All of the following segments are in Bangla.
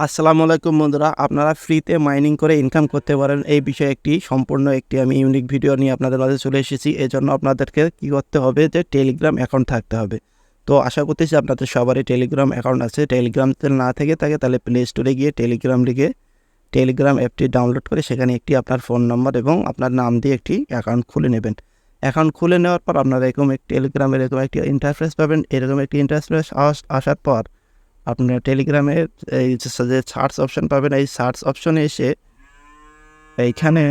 আসসালামু আলাইকুম বন্ধুরা, আপনারা ফ্রিতে মাইনিং করে ইনকাম করতে পারেন এই বিষয়ে সম্পূর্ণ আমি ইউনিক ভিডিও নিয়ে আপনাদের মাঝে চলে এসেছি। এজন্য আপনাদেরকে কি করতে হবে যে টেলিগ্রাম অ্যাকাউন্ট থাকতে হবে। তো আশা করতেছি আপনাদের সবারই টেলিগ্রাম অ্যাকাউন্ট আছে। টেলিগ্রাম না থেকে থাকে তাহলে প্লে স্টোরে গিয়ে টেলিগ্রাম লিখে টেলিগ্রাম অ্যাপটি ডাউনলোড করে সেখানে আপনার ফোন নম্বর এবং আপনার নাম দিয়ে একটি অ্যাকাউন্ট খুলে নেবেন। অ্যাকাউন্ট খুলে নেওয়ার পর আপনারা টেলিগ্রামের এরকম একটি ইন্টারফেস পাবেন। এরকম একটি ইন্টারফেস আসার পর আপনার টেলিগ্রামের এই যে সার্চ অপশন পাবেন, এই সার্চ অপশনে এসে এইখানে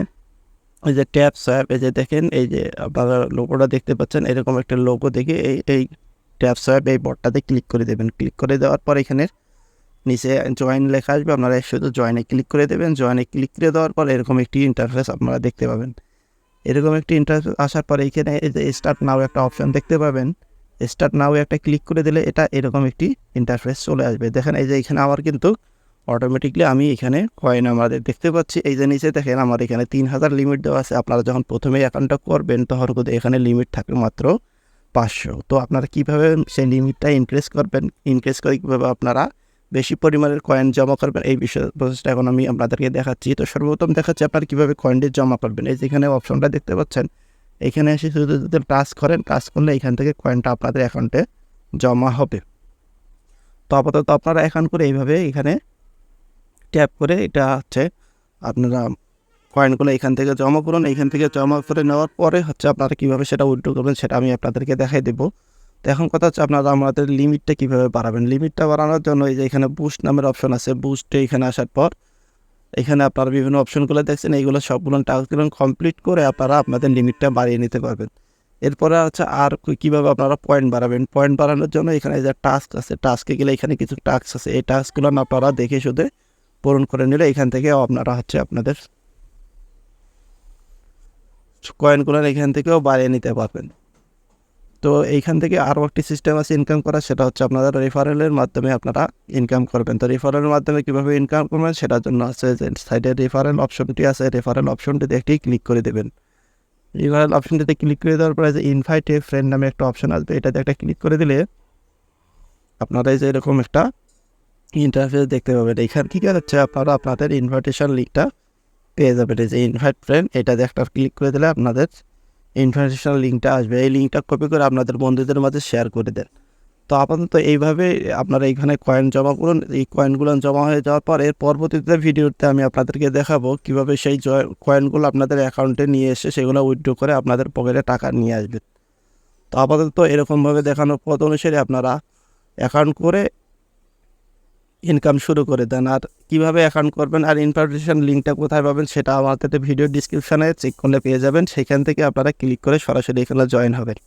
এই যে ট্যাব সোয়াইপ, এই যে দেখেন এই যে আপনারা লোগোটা দেখতে পাচ্ছেন, এরকম একটা লোগো দেখে এই ট্যাব সোয়াইপ এই বটটাতে ক্লিক করে দেবেন। ক্লিক করে দেওয়ার পর এখানে নিচে জয়েন লেখা আসবে, আপনারা শুধু জয়েনে ক্লিক করে দেবেন। জয়েনে ক্লিক করে দেওয়ার পর এরকম একটি ইন্টারফেস আপনারা দেখতে পাবেন। এরকম একটি ইন্টারফেস আসার পর এইখানে এই যে স্টার্ট নাও একটা অপশন দেখতে পাবেন। স্টার্ট নাও একটা ক্লিক করে দিলে এটা এরকম একটি ইন্টারফেস চলে আসবে। দেখেন এই যে এখানে আমার কিন্তু অটোমেটিকলি আমি এখানে কয়েন আমাদের দেখতে পাচ্ছি। এই যে নিচে দেখেন আমার এখানে 3000 লিমিট দেওয়া আছে। আপনারা যখন প্রথমেই অ্যাকাউন্টটা করবেন তখন কিন্তু এখানে লিমিট থাকে মাত্র 500। তো আপনারা কীভাবে সেই লিমিটটা ইনক্রিজ করবেন, ইনক্রিজ করে কীভাবে আপনারা বেশি পরিমাণের কয়েন জমা করবেন এই বিষয়ে প্রসেসটা এখন আমি আপনাদেরকে দেখাচ্ছি। তো সর্বপ্রথম দেখাচ্ছি আপনারা কীভাবে কয়েনটি জমা করবেন। এই যেখানে অপশনটা দেখতে পাচ্ছেন, এখানে এসে শুধু যদি টাচ করেন, টাচ করলে এখান থেকে কয়েনটা আপনাদের অ্যাকাউন্টে জমা হবে। তো আপাতত আপনারা অ্যাকাউন্ট করে এইভাবে এখানে ট্যাপ করে এটা আপনারা কয়েনগুলো এখান থেকে জমা করুন। এইখান থেকে জমা করে নেওয়ার পরে আপনারা কীভাবে সেটা উইথড্র করবেন সেটা আমি আপনাদেরকে দেখাই দেবো। তো এখন কথা হচ্ছে আপনারা আমাদের লিমিটটা কীভাবে বাড়াবেন। লিমিটটা বাড়ানোর জন্য এই যে এখানে বুস্ট নামের অপশন আছে, বুস্টে এখানে আসার পর এখানে আপনারা বিভিন্ন অপশনগুলো দেখছেন, এইগুলো সবগুলো টাস্কগুলো কমপ্লিট করে আপনারা আপনাদের লিমিটটা বাড়িয়ে নিতে পারবেন। এরপরে আর কীভাবে আপনারা পয়েন্ট বাড়াবেন। পয়েন্ট বাড়ানোর জন্য এখানে যে টাস্ক আছে, টাস্কে গেলে এখানে কিছু টাস্ক আছে, এই টাস্কগুলো আপনারা দেখে শুধু পূরণ করে নিলে এখান থেকে আপনারা আপনাদের কয়েনগুলো এখান থেকেও বাড়িয়ে নিতে পারবেন। তো এইখান থেকে আরও একটি সিস্টেম আছে ইনকাম করার, সেটা আপনাদের রেফারেলের মাধ্যমে আপনারা ইনকাম করবেন। তো রেফারেলের মাধ্যমে কীভাবে ইনকাম করবেন সেটার জন্য যে সাইডে রেফারেল অপশনটি আছে, রেফারেল অপশনটিতে একটি ক্লিক করে দেবেন। রেফারেল অপশনটিতে ক্লিক করে দেওয়ার পরে যে ইনভাইট এ ফ্রেন্ড নামে একটা অপশন আসবে, এটাতে একটা ক্লিক করে দিলে আপনারা এই যে এরকম একটা ইন্টারফেস দেখতে পাবেন। এইখান থেকে আপনারা আপনাদের ইনভাইটেশন লিঙ্কটা পেয়ে যাবেন। এই যে ইনভাইট ফ্রেন্ড, এটাতে একটা ক্লিক করে দিলে আপনাদের ইনভাইটেশন লিঙ্কটা আসবে। এই লিঙ্কটা কপি করে আপনাদের বন্ধুদের মাঝে শেয়ার করে দেন। তো আপাতত এইভাবে আপনারা এখানে কয়েন জমা করুন। এই কয়েনগুলো জমা হয়ে যাওয়ার পর এর পরবর্তীতে ভিডিওতে আমি আপনাদেরকে দেখাবো কীভাবে সেই কয়েনগুলো আপনাদের অ্যাকাউন্টে নিয়ে এসে সেগুলো উইথড্র করে আপনাদের পকেটে টাকা নিয়ে আসবেন। তো আপাতত এরকমভাবে দেখানোর পথ অনুসারে আপনারা অ্যাকাউন্ট করে ইনকাম শুরু করে দেন। আর কীভাবে অ্যাকাউন্ট করবেন আর ইনভাইটেশন লিঙ্কটা কোথায় পাবেন সেটা আমাদের ভিডিও ডিসক্রিপশানে চেক করলে পেয়ে যাবেন। সেখান থেকে আপনারা ক্লিক করে সরাসরি এখানে জয়েন হবেন।